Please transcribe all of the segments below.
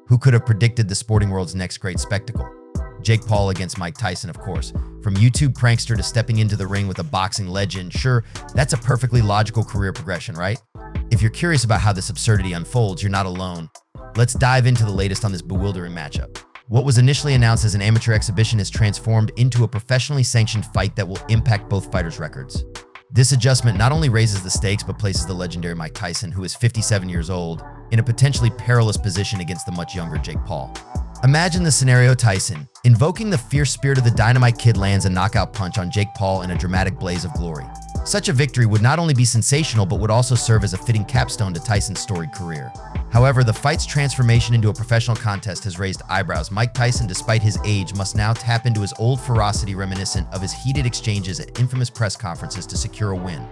Who could have predicted the sporting world's next great spectacle? Jake Paul against Mike Tyson, of course. From YouTube prankster to stepping into the ring with a boxing legend, sure, that's a perfectly logical career progression, right? If you're curious about how this absurdity unfolds, you're not alone. Let's dive into the latest on this bewildering matchup. What was initially announced as an amateur exhibition has transformed into a professionally sanctioned fight that will impact both fighters' records. This adjustment not only raises the stakes, but places the legendary Mike Tyson, who is 57 years old, in a potentially perilous position against the much younger Jake Paul. Imagine the scenario: Tyson, invoking the fierce spirit of the Dynamite Kid, lands a knockout punch on Jake Paul in a dramatic blaze of glory. Such a victory would not only be sensational, but would also serve as a fitting capstone to Tyson's storied career. However, the fight's transformation into a professional contest has raised eyebrows. Mike Tyson, despite his age, must now tap into his old ferocity reminiscent of his heated exchanges at infamous press conferences to secure a win.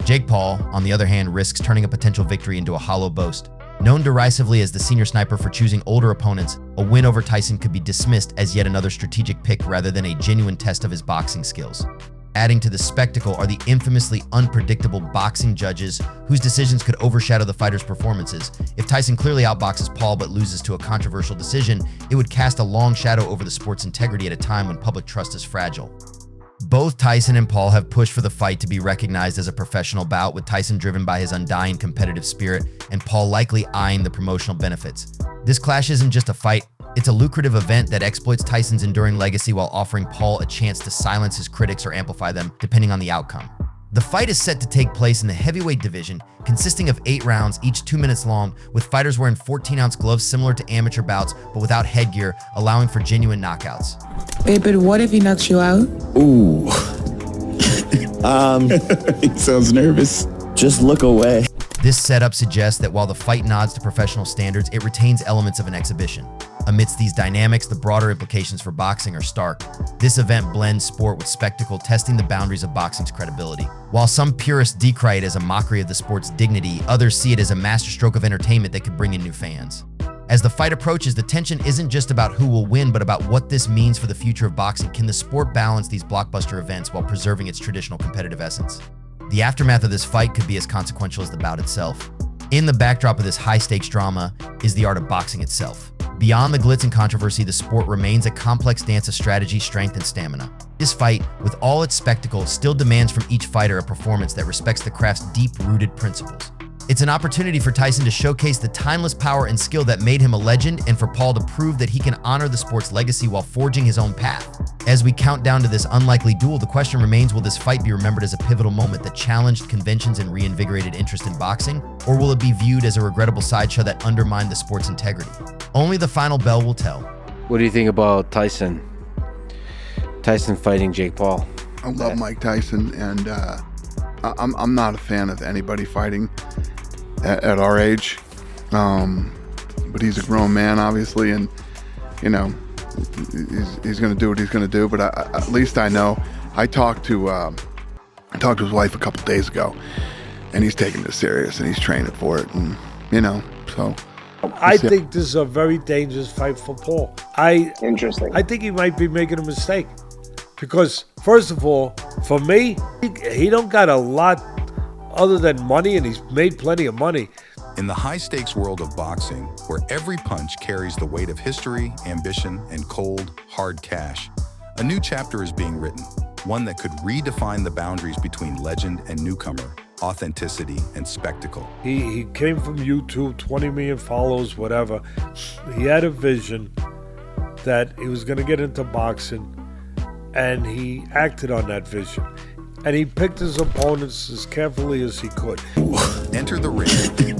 Jake Paul, on the other hand, risks turning a potential victory into a hollow boast. Known derisively as the senior sniper for choosing older opponents, a win over Tyson could be dismissed as yet another strategic pick rather than a genuine test of his boxing skills. Adding to the spectacle are the infamously unpredictable boxing judges, whose decisions could overshadow the fighters' performances. If Tyson clearly outboxes Paul but loses to a controversial decision, it would cast a long shadow over the sport's integrity at a time when public trust is fragile. Both Tyson and Paul have pushed for the fight to be recognized as a professional bout, with Tyson driven by his undying competitive spirit and Paul likely eyeing the promotional benefits. This clash isn't just a fight, it's a lucrative event that exploits Tyson's enduring legacy while offering Paul a chance to silence his critics or amplify them, depending on the outcome. The fight is set to take place in the heavyweight division, consisting of 8 rounds, each 2 minutes long, with fighters wearing 14-ounce gloves similar to amateur bouts, but without headgear, allowing for genuine knockouts. Babe, but what if he knocks you out? Ooh. He sounds nervous. Just look away. This setup suggests that while the fight nods to professional standards, it retains elements of an exhibition. Amidst these dynamics, the broader implications for boxing are stark. This event blends sport with spectacle, testing the boundaries of boxing's credibility. While some purists decry it as a mockery of the sport's dignity, others see it as a masterstroke of entertainment that could bring in new fans. As the fight approaches, the tension isn't just about who will win, but about what this means for the future of boxing. Can the sport balance these blockbuster events while preserving its traditional competitive essence? The aftermath of this fight could be as consequential as the bout itself. In the backdrop of this high-stakes drama is the art of boxing itself. Beyond the glitz and controversy, the sport remains a complex dance of strategy, strength, and stamina. This fight, with all its spectacle, still demands from each fighter a performance that respects the craft's deep-rooted principles. It's an opportunity for Tyson to showcase the timeless power and skill that made him a legend, and for Paul to prove that he can honor the sport's legacy while forging his own path. As we count down to this unlikely duel, the question remains, will this fight be remembered as a pivotal moment that challenged conventions and reinvigorated interest in boxing? Or will it be viewed as a regrettable sideshow that undermined the sport's integrity? Only the final bell will tell. What do you think about Tyson? Tyson fighting Jake Paul? I love Mike Tyson, and I'm not a fan of anybody fighting at our age. But he's a grown man, obviously, and you know, he's going to do what he's going to do. But at least I know. I talked to his wife a couple days ago, and he's taking this serious and he's training for it, and you know, so. I think this is a very dangerous fight for Paul. Interesting. I think he might be making a mistake because, first of all, for me, he don't got a lot other than money, and he's made plenty of money. In the high-stakes world of boxing, where every punch carries the weight of history, ambition, and cold, hard cash, a new chapter is being written, one that could redefine the boundaries between legend and newcomer, authenticity and spectacle. He came from YouTube, 20 million followers, whatever. He had a vision that he was going to get into boxing, and he acted on that vision. And he picked his opponents as carefully as he could. Enter the ring.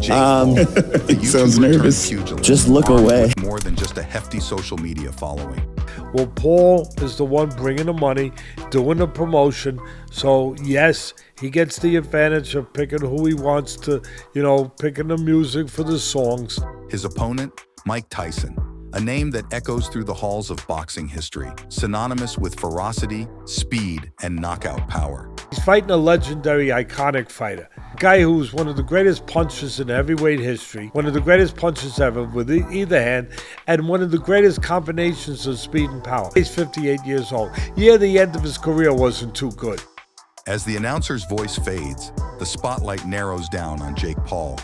Jake Paul, the sounds nervous. pugilist, Just look away. with more than just a hefty social media following. Well, Paul is the one bringing the money, doing the promotion. So, yes, he gets the advantage of picking who he wants to, picking the music for the songs. His opponent, Mike Tyson, a name that echoes through the halls of boxing history, synonymous with ferocity, speed, and knockout power. He's fighting a legendary, iconic fighter. A guy who's one of the greatest punchers in heavyweight history, one of the greatest punchers ever with either hand, and one of the greatest combinations of speed and power. He's 58 years old. Yeah, the end of his career wasn't too good. As the announcer's voice fades, the spotlight narrows down on Jake Paul.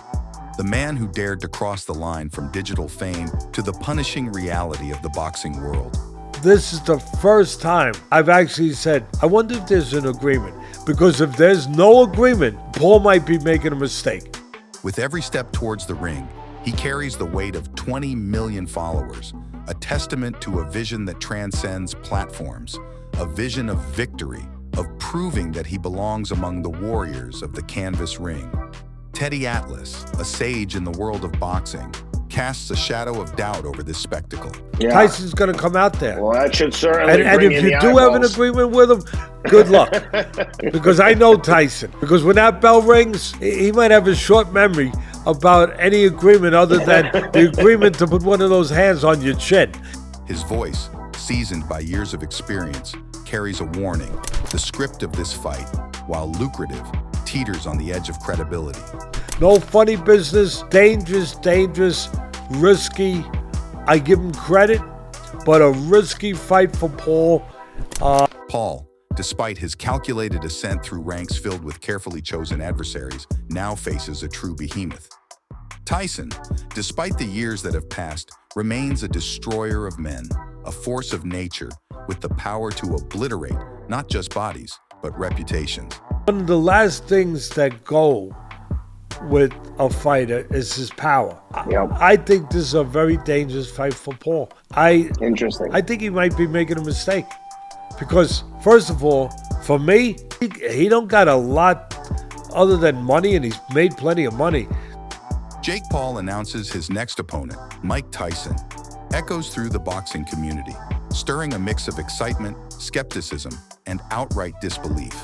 the man who dared to cross the line from digital fame to the punishing reality of the boxing world. This is the first time I've actually said, I wonder if there's an agreement. Because if there's no agreement, Paul might be making a mistake. With every step towards the ring, he carries the weight of 20 million followers, a testament to a vision that transcends platforms, a vision of victory, of proving that he belongs among the warriors of the canvas ring. Teddy Atlas, a sage in the world of boxing, casts a shadow of doubt over this spectacle. Yeah. Tyson's going to come out there. Well, that should certainly And bring if in you the do have an eyeballs. agreement with him, good luck. Because I know Tyson. Because when that bell rings, he might have a short memory about any agreement other than the agreement to put one of those hands on your chin. His voice, seasoned by years of experience, carries a warning. The script of this fight, while lucrative, teeters on the edge of credibility. No funny business, dangerous, risky. I give him credit, but a risky fight for Paul. Paul, despite his calculated ascent through ranks filled with carefully chosen adversaries, now faces a true behemoth. Tyson, despite the years that have passed, remains a destroyer of men, a force of nature with the power to obliterate not just bodies, but reputations. One of the last things that go with a fighter is his power. Yep. I think this is a very dangerous fight for Paul. Interesting. I think he might be making a mistake. Because, first of all, for me, he don't got a lot other than money, and he's made plenty of money. Jake Paul announces his next opponent, Mike Tyson, echoes through the boxing community, stirring a mix of excitement, skepticism, and outright disbelief.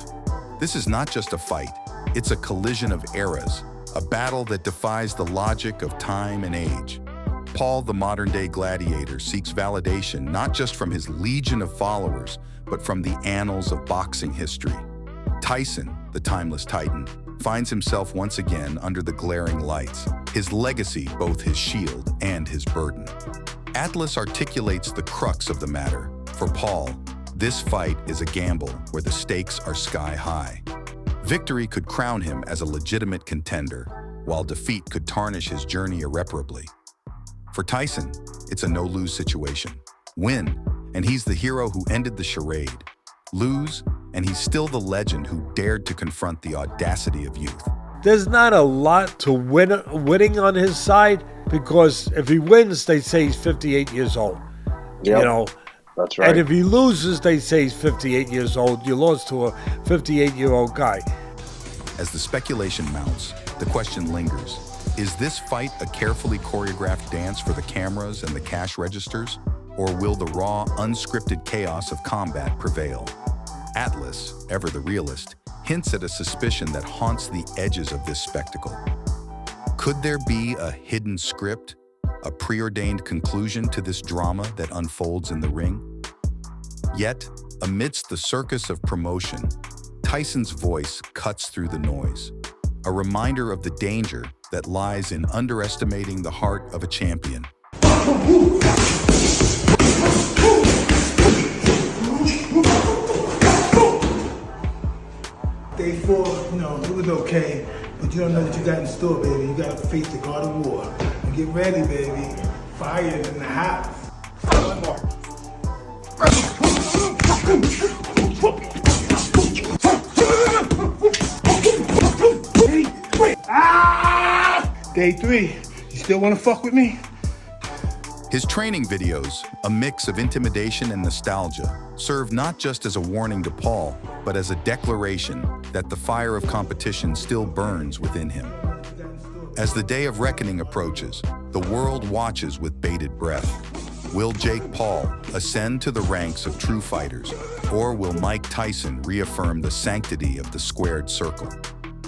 This is not just a fight, it's a collision of eras, a battle that defies the logic of time and age. Paul, the modern-day gladiator, seeks validation not just from his legion of followers, but from the annals of boxing history. Tyson, the timeless titan, finds himself once again under the glaring lights, his legacy both his shield and his burden. Atlas articulates the crux of the matter. For Paul, this fight is a gamble where the stakes are sky high. Victory could crown him as a legitimate contender, while defeat could tarnish his journey irreparably. For Tyson, it's a no-lose situation. Win, and he's the hero who ended the charade. Lose, and he's still the legend who dared to confront the audacity of youth. There's not a lot to winning on his side, because if he wins, they say he's 58 years old. Yep. You know, That's right. and if he loses, they say he's 58 years old. You lost to a 58-year-old guy. As the speculation mounts, the question lingers. Is this fight a carefully choreographed dance for the cameras and the cash registers? Or will the raw, unscripted chaos of combat prevail? Atlas, ever the realist, hints at a suspicion that haunts the edges of this spectacle. Could there be a hidden script, a preordained conclusion to this drama that unfolds in the ring? Yet, amidst the circus of promotion, Tyson's voice cuts through the noise, a reminder of the danger that lies in underestimating the heart of a champion. Day 4, it was okay, but you don't know what you got in store, baby. You gotta face the God of War. And get ready, baby. Fire is in the house. One more. Day 3, you still wanna fuck with me? His training videos, a mix of intimidation and nostalgia, serve not just as a warning to Paul, but as a declaration that the fire of competition still burns within him. As the day of reckoning approaches, the world watches with bated breath. Will Jake Paul ascend to the ranks of true fighters, or will Mike Tyson reaffirm the sanctity of the squared circle?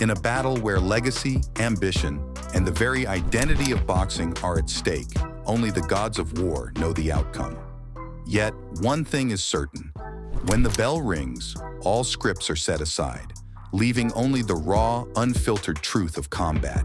In a battle where legacy, ambition, and the very identity of boxing are at stake, only the gods of war know the outcome. Yet, one thing is certain. When the bell rings, all scripts are set aside, leaving only the raw, unfiltered truth of combat.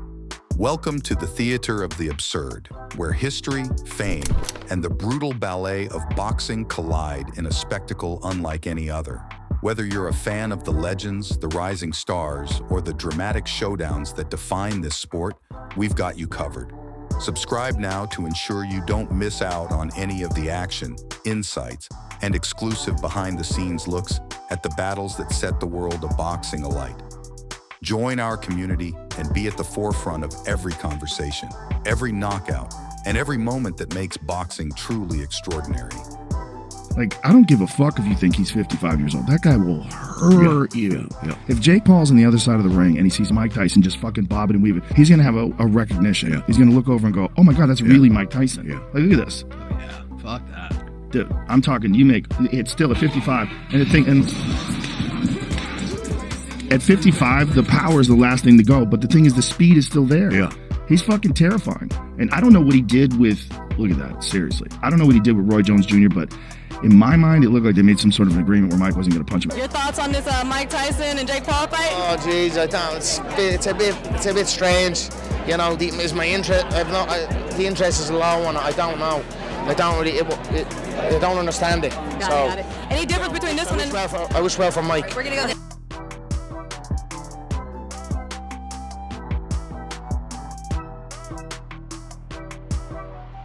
Welcome to the theater of the absurd, where history, fame, and the brutal ballet of boxing collide in a spectacle unlike any other. Whether you're a fan of the legends, the rising stars, or the dramatic showdowns that define this sport, we've got you covered. Subscribe now to ensure you don't miss out on any of the action, insights, and exclusive behind-the-scenes looks at the battles that set the world of boxing alight. Join our community and be at the forefront of every conversation, every knockout, and every moment that makes boxing truly extraordinary. Like, I don't give a fuck if you think he's 55 years old. That guy will hurt you. If Jake Paul's on the other side of the ring and he sees Mike Tyson just fucking bobbing and weaving, he's going to have a recognition. He's going to look over and go, oh my God, that's really Mike Tyson. Like, look at this. Fuck that. Dude, I'm talking, it's still at 55. And at 55, the power is the last thing to go. But the thing is, the speed is still there. He's fucking terrifying. And I don't know what he did with, look at that, seriously. I don't know what he did with Roy Jones Jr., but in my mind, it looked like they made some sort of an agreement where Mike wasn't going to punch him. Your thoughts on this Mike Tyson and Jake Paul fight? Oh, jeez, I don't. It's a bit strange. You know, is my interest? The interest is a low one. I don't know. I don't really. I don't understand it. Got it. Any difference between this one and? I wish well for Mike. We're gonna go.